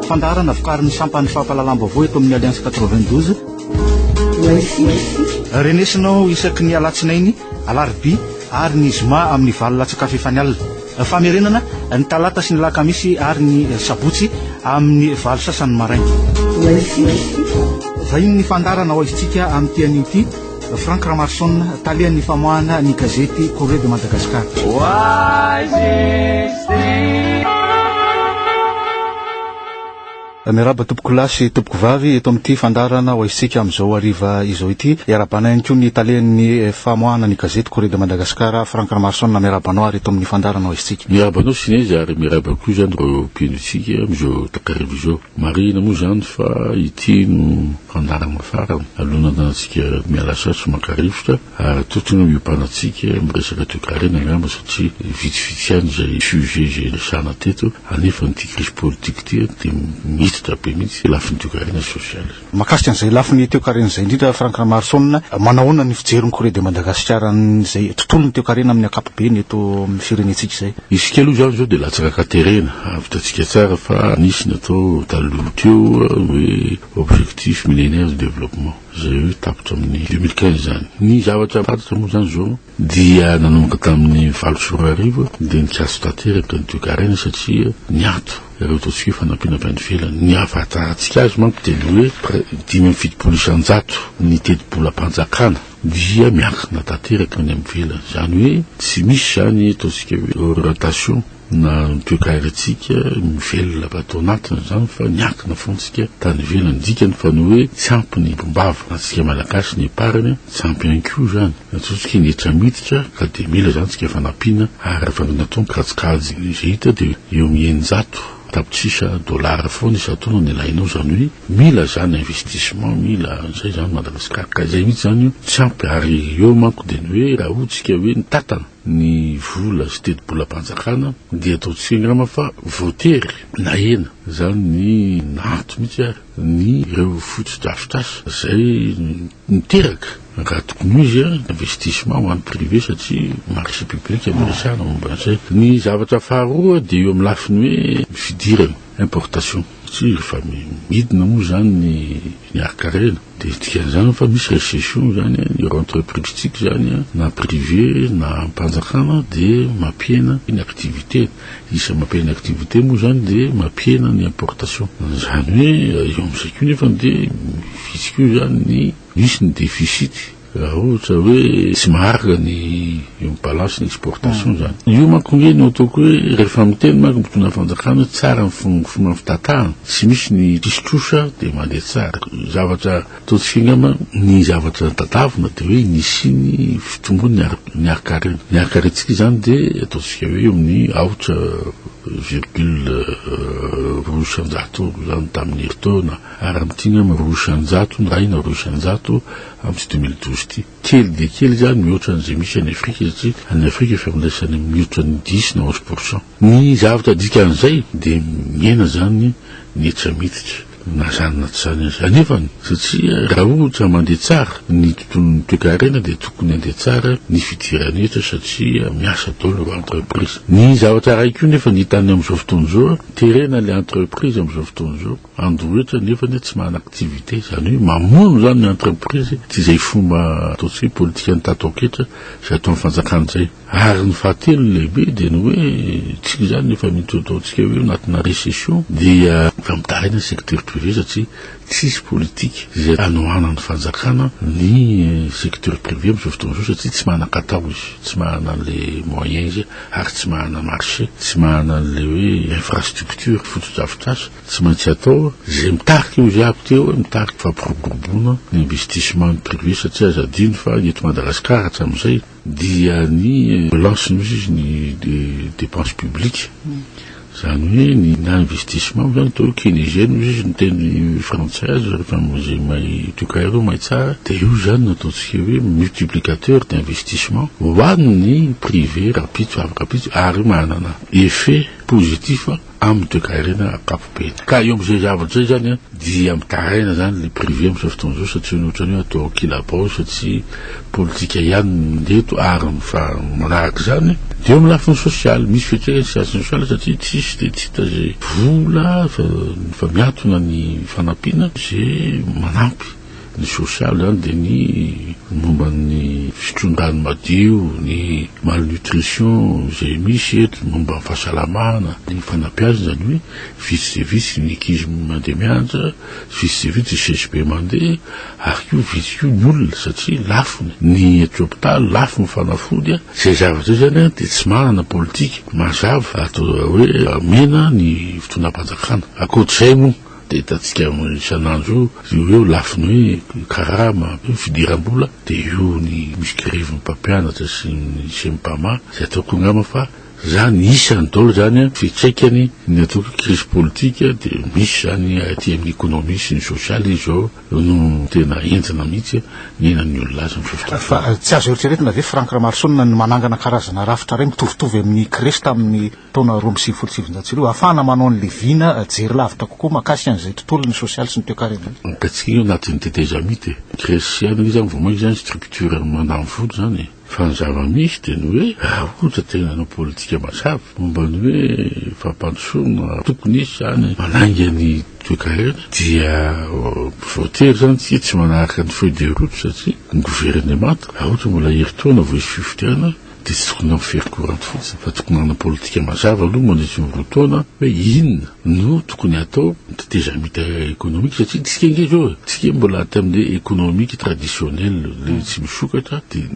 Fandarana vokarin'ny sampany fampahalalam-baovao eto amin'ny Alliance 92. Renesinao isaky ny alatsinainy, alarobia ary ny zoma amin'ny valo latsaka fefany alina. Famerenana ny talata sy ny lakamisy ary ny sabotsy amin'ny valo sasany maraina. Vahiny ny fandarana ho izitsika amin'ny tian'io ity Frank Ramarson talian'ny famoahana ny gazety Corée de Madagascar. Miraba tompoko lasy tompoko vavy eto amin'ity fandarana ho isitsika amin'izao ariva izao ity iarabana ihany koa ny talian'ny famoahana ny gazety Corée de Madagascar Frank Ramarson na mirabanao ary eto amin'ny fandarana ho isitsika. Mirabanao sineza ary miraba koa zany ro mpiainotsika amin'izao takarivo izao. Marina moa zany fa ity no fandarana farany alohana antsika miala sasy makarivotra ary totony miopanatsika miresaka toekarena angamba satria vitsivitsy ihany zay sujet zay resana teto anefa nyity crise politique ty de miditra be mihitsy lafiny toekarena sosialy. Makasika an'izay lafiny toekarena izay indrindra Frank Ramarson manahoana ny fijeriny Corée de Madagascar zay tontolony toekarena amin'ny ankapobeny eto amin'ny firenentsika izay. Isika aloha zany zao de latsaka katerena avitatsika tsara fa nisy natao taloha teo hoe objectif millénaire de développement zay hoe tapitra amin'ny 2015 zany. Ny zavatra fantatra moa zany zao dia nanomboka tamin'ny valo sy roa arivo dia nikaso tanteraka ny toekarena satria niato ireo ataontsika hoe fanampina avy any ivelany. Ny ahafantarantsika azy manko dia ny hoe 5,700 ny teti-bola mpanjakana dia miankina tanteraka ny amin'ny ivelany. Zany hoe tsy misy zany ataontsika hoe orientation na toekarentsika mivelona atao anatiny zany fa niankina fontsika tany ivelany dikany fa ny hoe tsy ampy ny mpombava antsika malagasy ny pariny tsy ampy ihany koa zany ataontsika netra miditra ka de mila zany tsika fanampiana ary rehefa natao kajikajy izay hita de eo amin'ny eninjato tapitrisa dolara foana isataona ny ilainao zany hoe mila zany investissement mila zay zany Madagasikara ka zay mihitsy zany tsy ampy ary eo manko de ny hoe raha ohatsika hoe ny tatana ny vola sy teti-bola mpanjakana dia ataontsika ngamba fa voatery na ena zany ny nato mihitsy ary ny ireo fotodrafitrasa zay miteraka raha tokony izy investissement ho an'ny privé satria marché public amiresana momban'izay. Ny zavatra faharoa dia eo amin'ny lafiny hoe fidirana importation sy rehefa midina moa zany ny arkarena dia dikan'izany fa misy récession zany ireo entreprise tsika zany na privé na mpanjakana dia mampiena ny activité. Isa mampiena activité moa zany dia mampiena ny importation. Zany hoe eo amin'izay koa nefa dia misy koa zany ny misy ny déficit raha ohatra hoe tsy maharaka ny balance ny exportation zany. Io manko hoe no ataoko hoe rehefa miteny manko mitondra fanjakana tsara ny fomba fitatahana tsy misy ny disotrosa de mandeha tsara. Zavatra ataontsika ngamba ny zavatra tadavina de hoe nisy ny fitombony ny arkarena. Ny arkarentsika zany de ataontsika hoe amin'ny aotra virgule roa isanjato zany tamin'ny herintaona ary amin'ity ngamba roa isanjato ny raha ina roa isanjato amin'ny 2012 ty kely de kely zany mihoatra an'izay misy any Afrika satria any Afrika fifandraisany mihoatra ny 10 na 11%. Ny zavatra dikan'izay de miaina zany netra miditra na zany na tsy zany azy anefany satria raha ohatra mandeha tsara ny tontolon'ny toekarena dia tokony andeha tsara ny fidirana etra satria miasa daholo ireo entreprise. Ny zavatra raiky io nefa ny hitany amin'izao fotoana izao terena le entreprise amin'izao fotoana izao androetra nefa tsy manana activité zany hoe mamono zany ny entreprise tsy izay fomba ataontsika politika ny tato-ketra zay atao amin'ny fanjakana zay. Ary ny fahatelo lehibe dia ny hoe tsika zany nefa miditra ataontsika hoe anatina récession dia fa mitarina secteur privé satria tsisy politique zay anohana ny fanjakana ny secteur privé amin'izao fotoana izao satria tsy manan-katao izy, tsy manana le moyens izy ary tsy manana marché, tsy manana le hoe infrastructure fotodrafitrasa tsy maintsy atao zay mitarika io izy aby teo mitarika fampiroboroboana ny investissement privé satria aza adino fa eto Madagasikara hatramin'izay dia ny relance misy izy ny dépense publique zany hoe ny investissement zany atao keynésien izy ny teny française rehefa zay mahay toekarena mahay tsara dia io zany nataontsika hoe multiplicateur d'investissement ho an'ny privé rapide ary manana effet positif amin'ny toekarena akapobeny. Ka eo amin'izay zavatra zay zany dia mitaraina zany le privé amin'izao fotoana zao satria ohatrany hoe atao kilabao satria politika ihany ndeto ary manaraka zany. Dia eo amin'ny lafiny sosialy misy fiatraikany siasany sosialy satria tsisy de tsy hita zay vola fa miantona ny fanampiana zay manampy ny sosialy zany dia ny momba ny fitondrany madio, ny malnutrition zay misy eto, momba ny fahasalamana, ny fanampiazana zany hoe vitsy de vitsy ny ankizy mandeha mianja, vitsy de vitsy CSP mandeha, ary io vitsy io ny olona satria lafo ny hôpitaly, lafo ny fanafody. Zay zavatra zany dia tsy manana politika mazava atao hoe mena ny fitonam-panjakana. Akoatr'izay moa dia hitantsika isan'andro io lafiny hoe karama fidiram-bola dia io ny misy grevy mpampianatra sy ny sempama zay ataoko ngama fa zany isany dolo zany fitraikany ny ataoko crise politika dia misy zany aty amin'ny ekonomia sy ny sosialy izao no tena enjana mihitsy nenan'ny olona azy fa tsy azo eritreretina ve Frank Ramarsonina ny manangana karazana rafitra ray mitovitovy amin'ny Kresy tamin'ny taona 2017 ahafahana manao an'le vina jery lavitra kokoa makasy an'izay tontolo ny sosialy sy ny toekarena. Tatsika io anatin'ny tetezamity Kresy zany zany vomaika zany structure mandamivolo zany fa ny zava-misy dia ny hoe ohatra tena anao politika mazava momba ny hoe fampandrosoana tokony izy zany mananga ny toekarena dia voatery zany tsy manaraka ny feuille de route satria ny gouvernemanta ohatra mbola heritaona vo isy fifidiana dia tsy tokony amin'ny courante fotsiny fa tokony ana politika mazava aloha mandritra ny roataona hoe inona no tokony atao tetezamita économique satria tsika inge zao tsika mbola aty amin'le économique traditionnel le tsy misokatra dia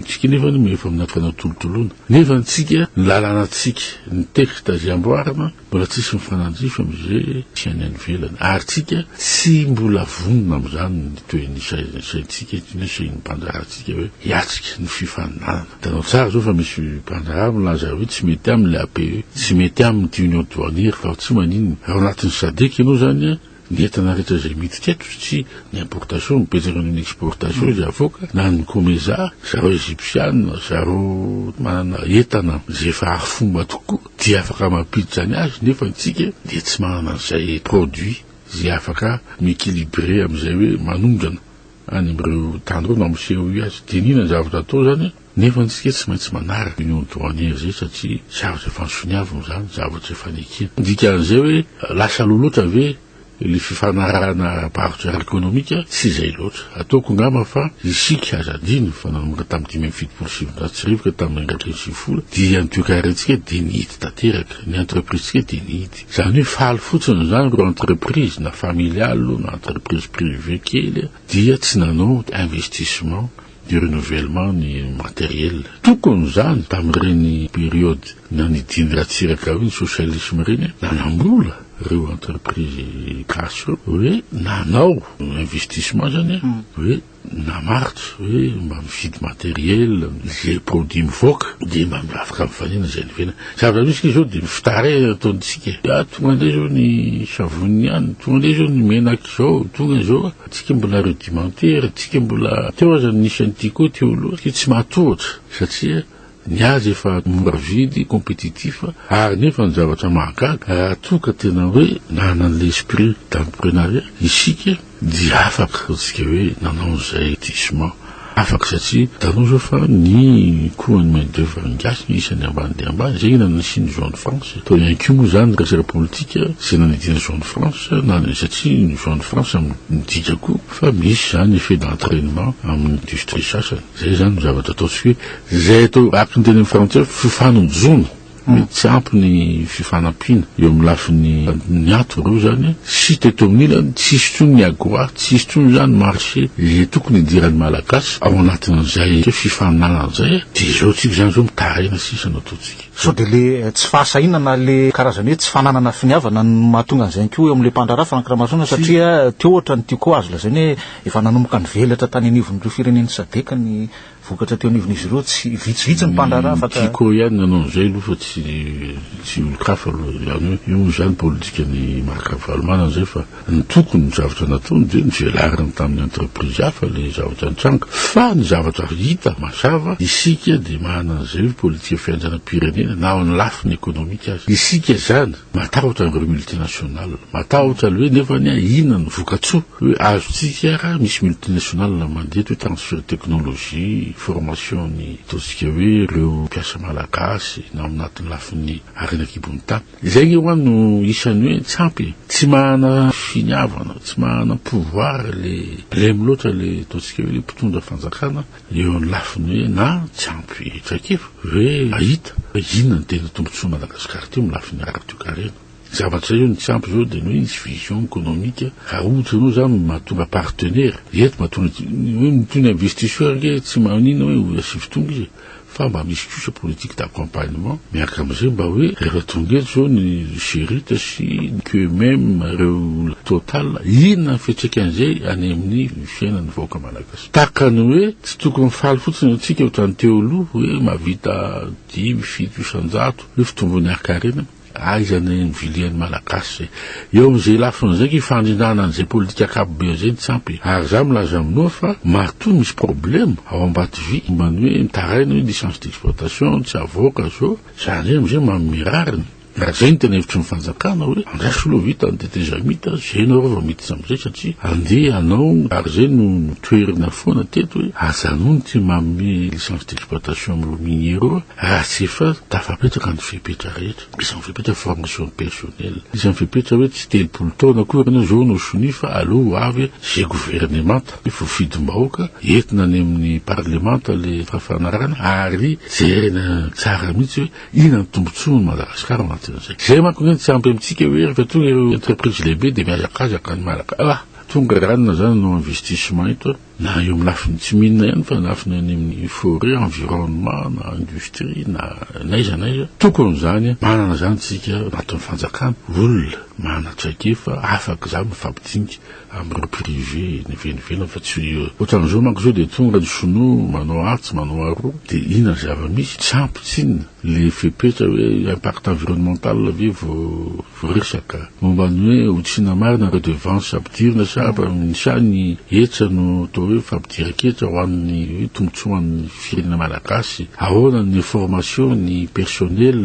tsika nefa efa amin'ny fanatolotoloana nefa tsika ny lalàna tsika ny texte zay amboarana mbola tsisy mifanandrifa am'izay tsy any velana ary tsika tsy mbola vonona am'izany ny toen'ny saintsika ny sain'ny mpanjaratsika hoe hiatrika ny fifaninanana tanao tsara zao fa misy mpanjara milaza hoe tsy mety amin'le APE tsy mety amin'ny union douanière fa tsy maninona ao anatin'ny SADC ianao zany ny entana rehetra zay miditra eto sy ny importation mipetaka ny exportation izy avoaka na ny comeza zareo égyptiane zareo manana entana zay efa arifomba tokoa dia afaka mampiditra ny azy nefa ntsika dia tsy manana an'izay produit zay afaka miéquilibré amin'izay hoe manondrana any amin'ireo tandreo na miseho azy dia nina ny zavatra atao zany nefa ntsika tsy maintsy manaraka union douanière zay satria zavatra efa nisoniavina zany zavatra efa nekina dikan'izay hoe lasa loloatra ve le fifanarahana partir économique tsy zay loatra ataoko ngama fa isika azadiny fa nanomboka tamin'ny 5 tsy rivoka tamin'ny 20 dia ny toekarentsika dia nihity tanteraka ny entreprise dia nihity zany hoe faly fotsiny zany ro entreprise na familiale na entreprise privée kely dia tsy nanao investissement du renouvellement ny matériel tokony zany tamin'ireny période nanidiny ratsiraka hoe ny socialisme reny nanambola reo entreprise gasy hoe nanao investissement zany hoe namaritry hoe mba mividy matériel zay produit mivoaka dia mba afaka mifanena zay nivena zavatra misy zao dia fitare ataontsika tonga ndray zao ny savony any tonga ndray zao ny menaky zao tonga zao tsika mbola rudimentaire tsika mbola teo azany nisy an'ity koa teo aloha tsy mahatohatra satria ny azy efa mora vidy compétitif ary nefa ny zavatra mahagaga raha toka tena hoe nanana l'esprit d'entrepreneuriat isika dia afaka tsika hoe nanao an'izay investissement afaka satria tanao zao fa ny coût ny main d'œuvre ngasy ny isany ambany dia ambany zay nanasy ny zone France to ianko moa zany resaka politika zay nanidina zone France nanany satria ny zone France midikako fa misy zany effet d'entraînement amin'ny industrie sasany zay zany zavatra ataotsika hoe zay atao apy ny teny amin'ny frontière fifanonjona tsy ampy ny fifanampiana eo amin'ny lafiny ato reo zany sy teto amin'ilany tsisy tsony ny agoa tsisy tsony zany marché zay tokony idiran'ny malagasy ao anatin'izay fifaninanan'izay dia zao tsika zany zao mitarena sisa no ataotsika sao dia le tsy fahasahinana le karazany hoe tsy fananana finiavana no mahatonga an'izay koa eo amin'le mpandrara Frank Ramarsona satria teo ohatra ny tiako azo lazainy hoe efa nanomboka ny velatra tany anivon'ireo firenen'ny SADC ny vokatra teo anivon'izy ireo tsy vitsivitsy ny mpandraraha afaka tiako ihany nanao an'izay aloha fa tsy olo-kafa aloha zany hoe io zany politika ny marakavalomana zay fa ny tokony ny zavatra nataony de ny velariny tamin'ny entreprise hafa le zavatra nitranga fa ny zavatra hita mazava isika de manana an'izay politika fianjanam-pirenena na ao ny lafiny ekonomika azy isika zany matahotra n'ireo multinational matahotra le hoe nefa ny inona ny vokatsoa hoe azotsika raha misy multinational mandeha hoe transfert technologie formation ny tosika hoe ireo mpiasa malagasy na aminatin'ny lafiny arenakibony tany izay ny hoany no isan'ny hoe tsampy tsy mahana finiavana tsy mahana pouvoir le miloatra le tosika hoe le mpitondra fanjakana eo amin'ny lafiny hoe na tsampy traikefa hoe ahita inona ny tena tombontsoa Madagasikara teo amin'ny lafiny ara-toe-karena zavatra io ny tsampy zao de hoe nisy vision économique raha ohatra anao zany mahatonga partenaire eto mahatonga hoe mitony investisseur ke tsy manina hoe asivitonga izy fa mba misy kosa politique d'accompagnement miaraka am'izay mba hoe rehefa tonga eto zao ny Sherita sy que même reo Total inona ny fiantraikan'izay any amin'ny fiainan'ny vahoaka malagasy takany hoe tsy tokony mifaly fotsiny atsika ohatrany teo aloha hoe mahavita 10-700 hoe fitombony arkarena aizany mivilian'ny malagasy eo am'izay lafin'izay ifandrindrana an'izay politika akapobe zay ny tsampy ary za milaza aminoa fa matoa misy problème ao Ambatovy mbany hoe mitaraina hoe licence d'exploitation tsy avoaka zao zany am'izay mamirariny raha zay ny tena hevitry ny fanjakana hoe andraso lo vita ny tetezamita zay nao rova mity am'izay satria andeha anao ary zay no toerina foana teto hoe azanony ty manome licence d'exploitation am'lo miniero raha tsy efa tafapetraka ny fepetra rehetra misy ny fepetra formation personnelle misy ny fepetra hoe tsy telopolo taona koa rena zao no soni fa aloha avy zay gouvernemanta fifidim-bahoaka entina any amin'ny parlemanta le fafanarana ary jerena tsara mihitsy hoe ina ny tombontsoa ny Madagasikara zay manko ny tsampy amitsika hoe rehefa tonga ireo entreprise lehibe de miazakazaka ny malaka tonga ranona zany no investissement eto na eo amin'ny lafiny tsy mihinana ihany fa lafiny any amin'ny forêt environnement na industrie na naiza tokony zany manana zany tsika anatin'ny fanjakana olona manana traikefa afaka zany mifampidinika am'ireo privé nivenivena fa tsy ohatran'izao manko zao de tonga ny sono manao atsy manao aro de ina zava-misy tsampy tsiny le fepetra hoe impact environnemental ave vo resaka mombany hoe otsina marina redevance ampidirina sany etsa no atao hoe fampidiran-ketra ho an'ny hoe tombotsoan'ny firenena malagasy ahoana ny formation ny personnel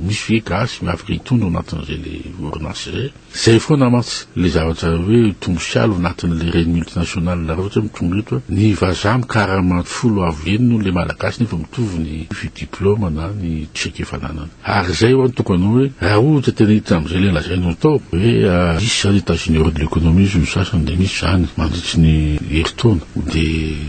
misy hoe gasy afaka hitondra anatin'izay le orinasy zay foana matsy le zavatra hoe tombosialo anatin'le reny multinational la ohatra mitonga eto ny vazaha mikarama folo avo enino le malagasy nefa mitovy ny diplôme na ny tseke fananana ary zay ho any tokony hoe raha ohatra tena hita am'izay le lazainy atao hoe misy zany États-Unis euro de l'économie zony sasany de misy zany mandritry ny heritaona de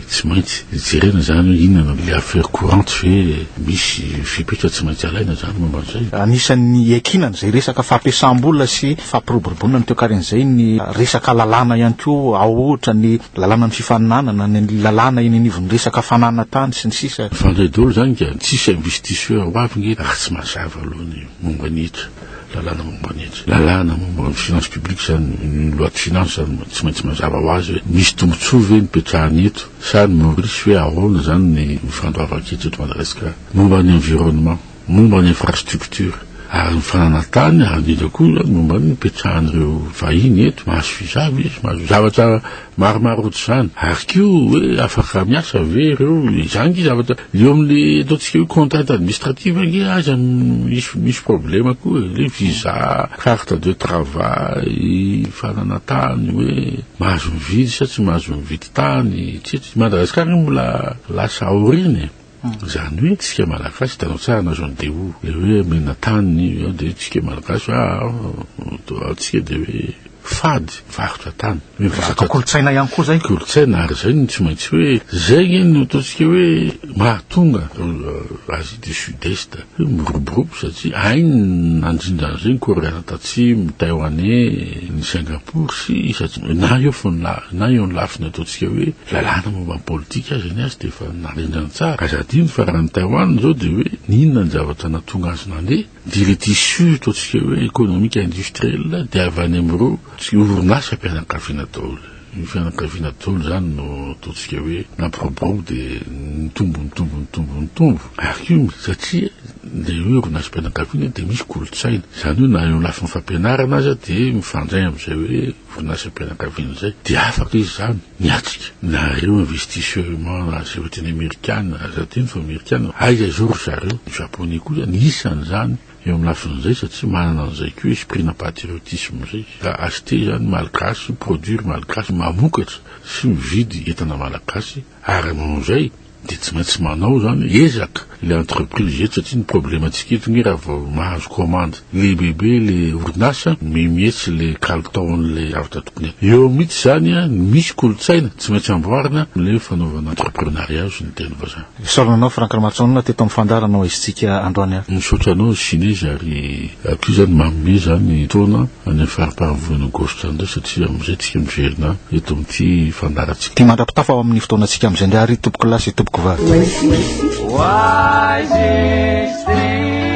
tsy maintsy jerena zany hoe inona le affaire courante fe misy fipetra tsy maintsy alaina zany momban'izay anisan'ny ekinana zay resaka fampiasam-bola sy fampiroboroboana ny toekarin'izay ny resaka lalàna ihany koa ao ohatra ny lalàna ny fifaninanana ny lalàna iny anivon'ny resaka fanana tany sy ny sisa fandray daholo zany ka tsisy investisseur ho avy ny raha tsy mazava aloha ny momba ny hitra lalàna momba ny finance publique zany loi de finance zany tsy maintsy mazava ho azy hoe misy tombontsoa ve nipetrahany eto sa ny Maurice hoe ahoana zany ny fandoavan-ketra eto Madagasikara momba ny environnement momba ny infrastructure ary ny fananatany ary indrindra koa zany momba ny nipetrahan'ireo vahiny eto mahazo vizavy izy mahazo zavatra maromaro ohatry zany ary koa hoe afaka miasa ve ireo zany ky zavatra eo amin'le ataontsika hoe contrainte administrative nge aza misy problème koa le visa carte de travail fananatany hoe mahazo mividy sa tsy mahazo mividy tany tsetsy Madagasikara mbola lasa aoriny zany hoe tsika malagasy tanao tsara na zone deo le hoe mena tany de tsika malagasy tsika de hoe fady varotra tany resaka kolotsaina ihany koa zay kolotsaina ary zay no tsy maintsy hoe zay ny ataontsika hoe mahatonga Asie du Sud-Est hoe miroborobo satria ainy nandrindran'izay ny Korea Atatsimo Taïwanais ny Singapour sy satria na eo ny lafiny ataontsika hoe lalàna momba ny politika azy ny azy de efa narindra ny tsara azadiny fa raha ny Taïwan zao de hoe ninona ny zavatra natonga azy nandeha dire tissu ataontsika hoe économique industriel de avy any am'ireo tsy orinasa mpianakaviana daholo ny fianakaviana daholo zany no ataontsika hoe nampiroborobo dia nitombo ary io satria le hoe orinasam-pianakaviana dia misy kolotsaina zany hoe na eo lafiny fampianarana aza dia mifandray amin'izay hoe orinasam-pianakaviana zay dia afaka izy zany miatrika nareo investissement zay teny amerikana za teny fa amerikana aiza zao ry zareo ny japonais koa zany isan'izany eo amin'ny lafin'izay satria manana an'izay koa esprit na patriotisme zay ka acheter zany malagasy produire malagasy mamokatra sy mividy entana malagasy ary amin'izay dia tsy maintsy manao zany ezaka le entreprise eto satria ny problématique eto ny raha vao mahazo commande le bebe le orinasa mihetsy le kalitaon'le avatra tokony eo mihitsy zany a misy kolotsaina tsy maintsy amboarina le fanaovana entrepreneuriat sy ny teny vazaha isolonanao Frank Ramatsorona teto amin'ny fandaranao izintsika androany any misaotra anao chinezy ary akio zany manome zany taona any faripahavony gauche zany satria amin'izay tsika miverina eto amin'ity fandarantsika ty mandrapitafa ao amin'ny fotoanantsika amin'izay ndray ary tompoko lasy tompoko vavy Why is this thing?